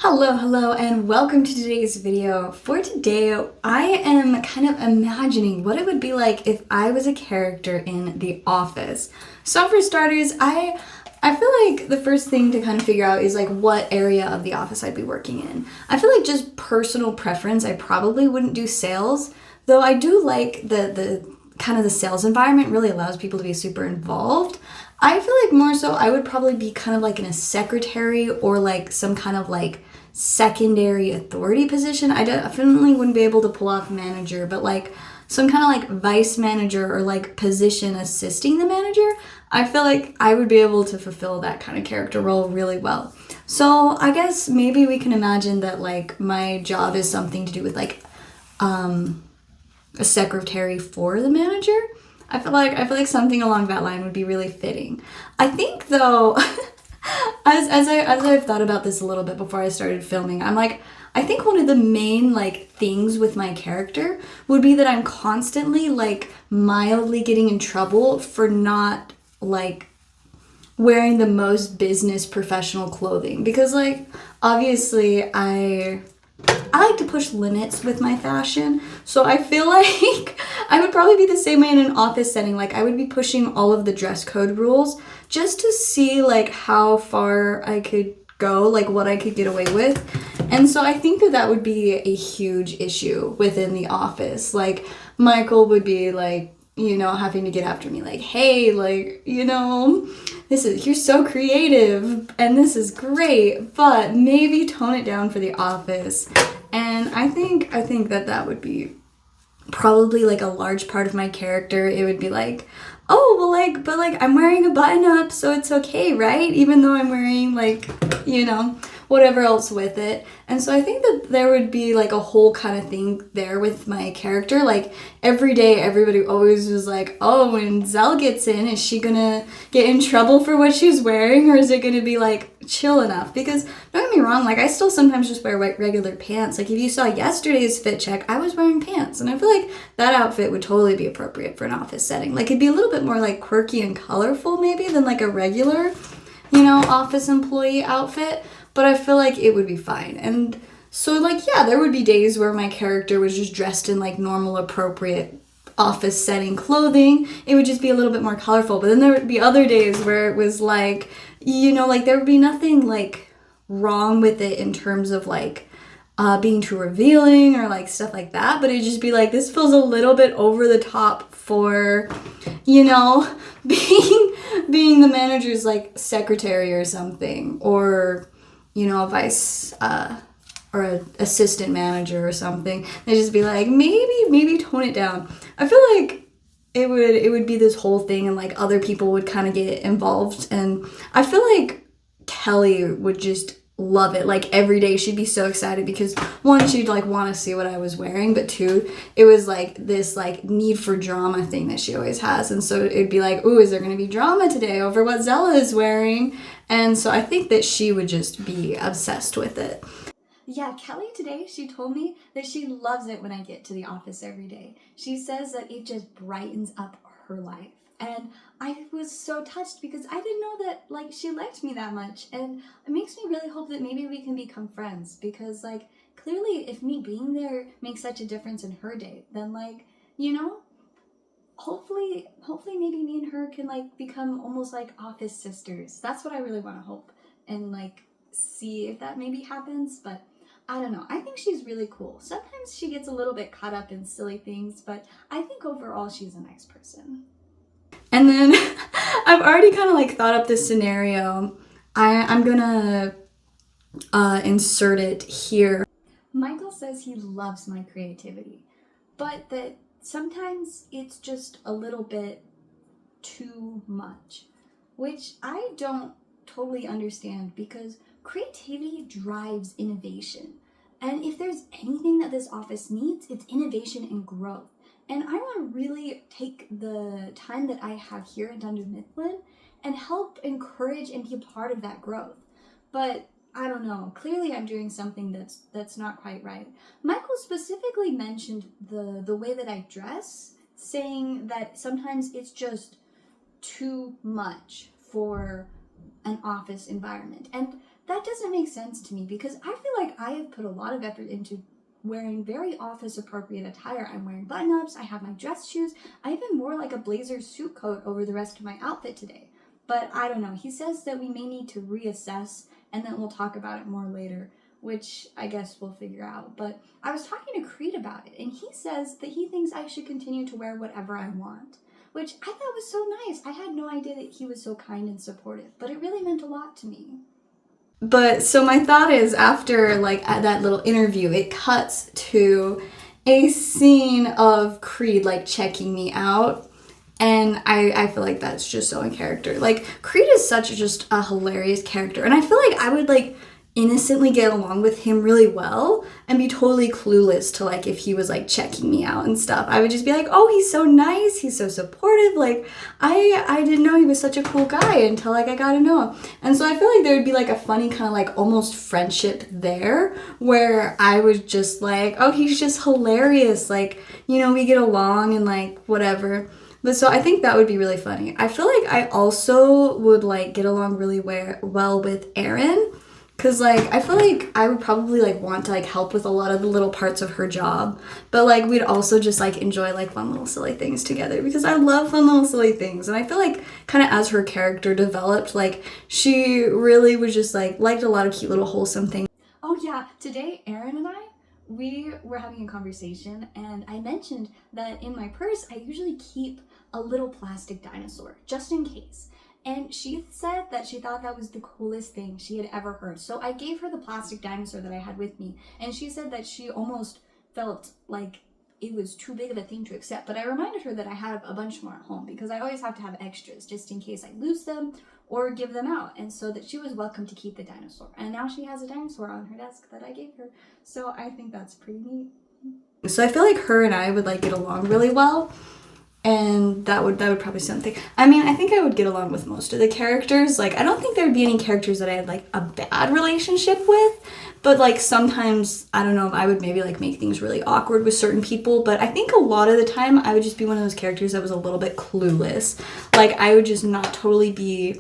Hello, and welcome to today's video. For today, I am kind of imagining what it would be like if I was a character in The Office. So for starters, I feel like the first thing to kind of figure out is like what area of the office I'd be working in. I feel like just personal preference, I probably wouldn't do sales, though I do like the kind of the sales environment really allows people to be super involved. I feel like more so I would probably be kind of like in a secretary or like some kind of like secondary authority position. I definitely wouldn't be able to pull off manager, but like some kind of like vice manager or like position assisting the manager, I feel like I would be able to fulfill that kind of character role really well. So I guess maybe we can imagine that like my job is something to do with like a secretary for the manager. I feel like something along that line would be really fitting. I think though, as I've thought about this a little bit before I started filming, I'm like, I think one of the main like things with my character would be that I'm constantly like mildly getting in trouble for not like wearing the most business professional clothing, because like obviously I like to push limits with my fashion, so I feel like I would probably be the same way in an office setting. Like I would be pushing all of the dress code rules just to see like how far I could go, like what I could get away with. And so I think that that would be a huge issue within the office. Like Michael would be like, having to get after me like, hey, like, you're so creative and this is great, but maybe tone it down for the office. And I think that would be probably like a large part of my character. It would be like, oh, well, like, but like I'm wearing a button up, so it's okay, right? Even though I'm wearing like, whatever else with it. And so I think that there would be like a whole kind of thing there with my character. Like every day, everybody always was like, oh, when Zell gets in, is she gonna get in trouble for what she's wearing, or is it gonna be like chill enough? Because don't get me wrong, like I still sometimes just wear regular pants. Like if you saw yesterday's fit check, I was wearing pants, and I feel like that outfit would totally be appropriate for an office setting. Like it'd be a little bit more like quirky and colorful maybe than like a regular, office employee outfit, but I feel like it would be fine. And so like, yeah, there would be days where my character was just dressed in like normal appropriate office setting clothing. It would just be a little bit more colorful. But then there would be other days where it was like, like there would be nothing like wrong with it in terms of like being too revealing or like stuff like that, but it'd just be like, this feels a little bit over the top for, being the manager's like secretary or something, or a vice or an assistant manager or something. They just be like, maybe tone it down. I feel like it would be this whole thing, and like other people would kind of get involved, and I feel like Kelly would just love it. Like every day she'd be so excited because one, she'd like want to see what I was wearing, but two, it was like this like need for drama thing that she always has. And so it'd be like, ooh, is there going to be drama today over what Zella is wearing? And so I think that she would just be obsessed with it. Yeah, Kelly today, she told me that she loves it when I get to the office every day. She says that it just brightens up her life. And I was so touched because I didn't know that like she liked me that much. And it makes me really hope that maybe we can become friends, because like clearly if me being there makes such a difference in her day, then like, hopefully maybe me and her can like become almost like office sisters. That's what I really want to hope and like see if that maybe happens. But I don't know. I think she's really cool. Sometimes she gets a little bit caught up in silly things, but I think overall she's a nice person. And then I've already kind of like thought up this scenario. I'm gonna insert it here. Michael says he loves my creativity, but that sometimes it's just a little bit too much, which I don't totally understand, because creativity drives innovation. And if there's anything that this office needs, it's innovation and growth. And I want to really take the time that I have here at Dunder Mifflin and help encourage and be a part of that growth. But I don't know, clearly I'm doing something that's not quite right. Michael specifically mentioned the way that I dress, saying that sometimes it's just too much for an office environment. And that doesn't make sense to me, because I feel like I have put a lot of effort into wearing very office appropriate attire. I'm wearing button-ups, I have my dress shoes, I even wore like a blazer suit coat over the rest of my outfit today. But I don't know, he says that we may need to reassess and then we'll talk about it more later, which I guess we'll figure out. But I was talking to Creed about it, and he says that he thinks I should continue to wear whatever I want, which I thought was so nice. I had no idea that he was so kind and supportive, but it really meant a lot to me. But so my thought is, after like at that little interview, it cuts to a scene of Creed like checking me out. And I feel like that's just so in character. Like, Creed is such just a hilarious character. And I feel like I would like innocently get along with him really well and be totally clueless to like if he was like checking me out and stuff. I would just be like, oh, he's so nice, he's so supportive, like I didn't know he was such a cool guy until like I got to know him. And so I feel like there would be like a funny kind of like almost friendship there, where I was just like, oh, he's just hilarious, like, you know, we get along and like whatever. But so I think that would be really funny. I feel like I also would like get along really well with Erin. Cause like, I feel like I would probably like want to like help with a lot of the little parts of her job, but like we'd also just like enjoy like fun little silly things together, because I love fun little silly things. And I feel like kind of as her character developed, like she really was just like liked a lot of cute little wholesome things. Oh yeah, today Erin and we were having a conversation, and I mentioned that in my purse I usually keep a little plastic dinosaur just in case. And she said that she thought that was the coolest thing she had ever heard. So I gave her the plastic dinosaur that I had with me, and she said that she almost felt like it was too big of a thing to accept. But I reminded her that I have a bunch more at home, because I always have to have extras just in case I lose them or give them out. And so that she was welcome to keep the dinosaur. And now she has a dinosaur on her desk that I gave her. So I think that's pretty neat. So I feel like her and I would like get along really well. And that would probably something. I mean, I think I would get along with most of the characters. Like, I don't think there would be any characters that I had like a bad relationship with, but like sometimes, I don't know, I would maybe like make things really awkward with certain people. But I think a lot of the time I would just be one of those characters that was a little bit clueless. Like, I would just not totally be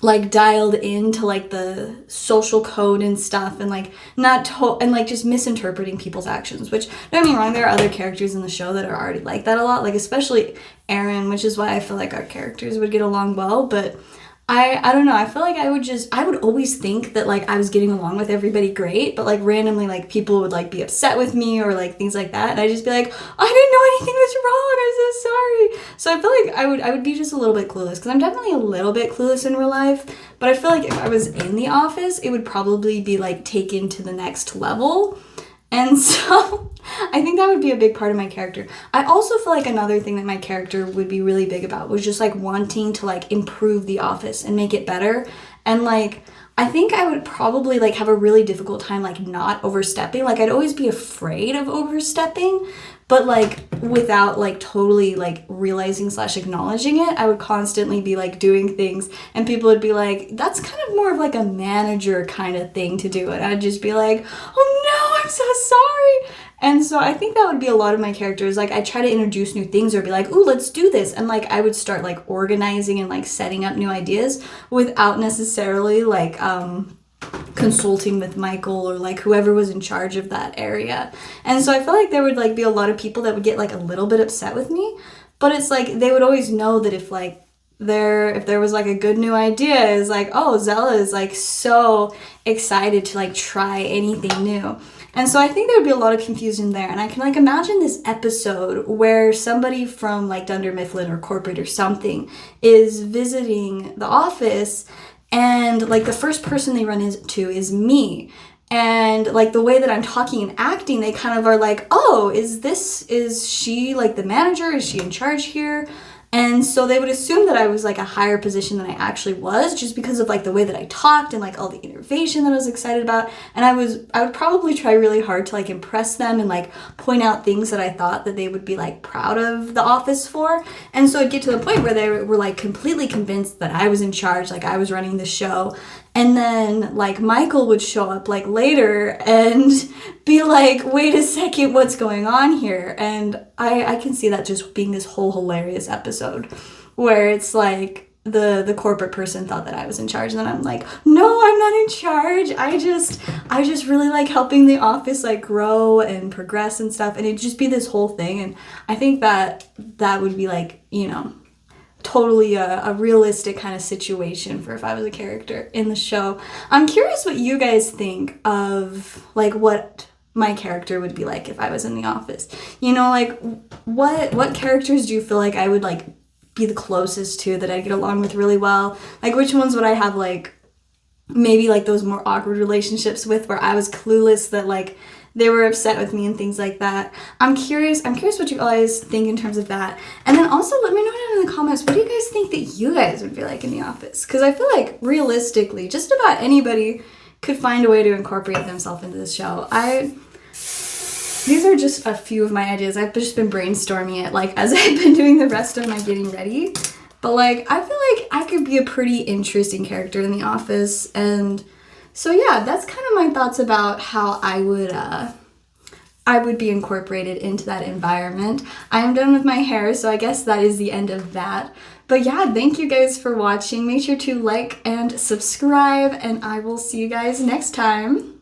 like dialed into like the social code and stuff, and like and like just misinterpreting people's actions, which, don't get me wrong, there are other characters in the show that are already like that a lot, like especially Erin, which is why I feel like our characters would get along well. But I don't know, I feel like I would always think that like I was getting along with everybody great, but like randomly like people would like be upset with me or like things like that, and I'd just be like, oh, I didn't know anything was wrong, I'm so sorry. So I feel like I would be just a little bit clueless, because I'm definitely a little bit clueless in real life, but I feel like if I was in the office, it would probably be like taken to the next level. And so I think that would be a big part of my character. I also feel like another thing that my character would be really big about was just like wanting to like improve the office and make it better. And like, I think I would probably like have a really difficult time like not overstepping. Like, I'd always be afraid of overstepping, but like without like totally like realizing / acknowledging it, I would constantly be like doing things, and people would be like, that's kind of more of like a manager kind of thing to do. And I'd just be like, oh no, I'm so sorry. And so I think that would be a lot of my characters. Like, I try to introduce new things or be like, ooh, let's do this. And like, I would start like organizing and like setting up new ideas without necessarily like consulting with Michael or like whoever was in charge of that area. And so I feel like there would like be a lot of people that would get like a little bit upset with me, but it's like they would always know that if there was like a good new idea, is like, oh, Zella is like so excited to like try anything new. And so I think there would be a lot of confusion there. And I can like imagine this episode where somebody from like Dunder Mifflin or corporate or something is visiting the office, and like the first person they run into is me. And like the way that I'm talking and acting, they kind of are like, oh, is she like the manager? Is she in charge here? And so they would assume that I was like a higher position than I actually was, just because of like the way that I talked and like all the innovation that I was excited about. And I would probably try really hard to like impress them and like point out things that I thought that they would be like proud of the office for. And so it'd get to the point where they were like completely convinced that I was in charge, like I was running the show. And then like Michael would show up like later and be like, wait a second, what's going on here? And I can see that just being this whole hilarious episode where it's like the corporate person thought that I was in charge, and then I'm like, no, I'm not in charge. I just really like helping the office like grow and progress and stuff, and it'd just be this whole thing. And I think that would be like, you know, totally a realistic kind of situation for if I was a character in the show. I'm curious what you guys think of like what my character would be like if I was in the office. You know, like what characters do you feel like I would like be the closest to, that I get along with really well? Like which ones would I have like maybe like those more awkward relationships with, where I was clueless that like they were upset with me and things like that. I'm curious what you guys think in terms of that. And then also let me know down in the comments, what do you guys think that you guys would be like in the office? Because I feel like realistically, just about anybody could find a way to incorporate themselves into this show. These are just a few of my ideas. I've just been brainstorming it like as I've been doing the rest of my getting ready. But like I feel like I could be a pretty interesting character in the office. And so yeah, that's kind of my thoughts about how I would be incorporated into that environment. I am done with my hair, so I guess that is the end of that. But yeah, thank you guys for watching. Make sure to like and subscribe, and I will see you guys next time.